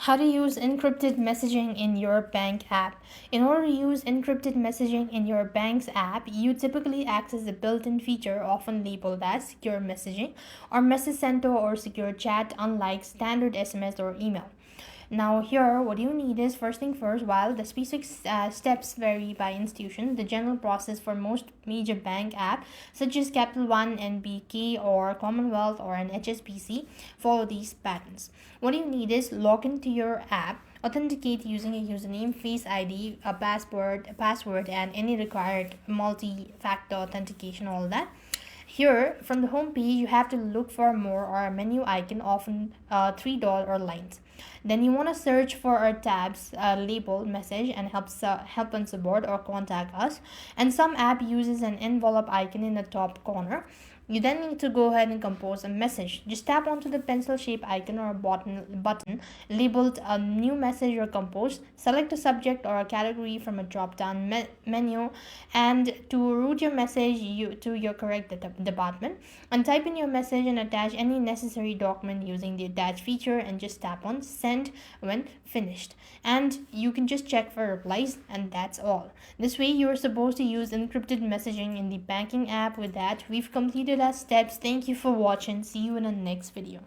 How to use encrypted messaging in your bank app. In order to use encrypted messaging in your bank's app, you typically access a built-in feature often labeled as secure messaging or message center or secure chat, unlike standard SMS or email. Now here what you need is, first thing first, while the specific steps vary by institution, the general process for most major bank app such as Capital One, NBK or Commonwealth or an HSBC follow these patterns. What you need is log into your app, authenticate using a username, face ID, a password and any required multi-factor authentication, all that. Here, from the home page, you have to look for more or a menu icon, often $3 lines. Then you want to search for our tabs labeled message and help and support or contact us. And some app uses an envelope icon in the top corner. You then need to go ahead and compose a message. Just tap onto the pencil shaped icon or a button labeled a new message or compose. Select a subject or a category from a drop down menu, and to route your message to your correct department. And type in your message and attach any necessary document using the attach feature, and just tap on send when finished. And you can just check for replies, and that's all. This way you are supposed to use encrypted messaging in the banking app. With that, we've completed our steps. Thank you for watching. See you in the next video.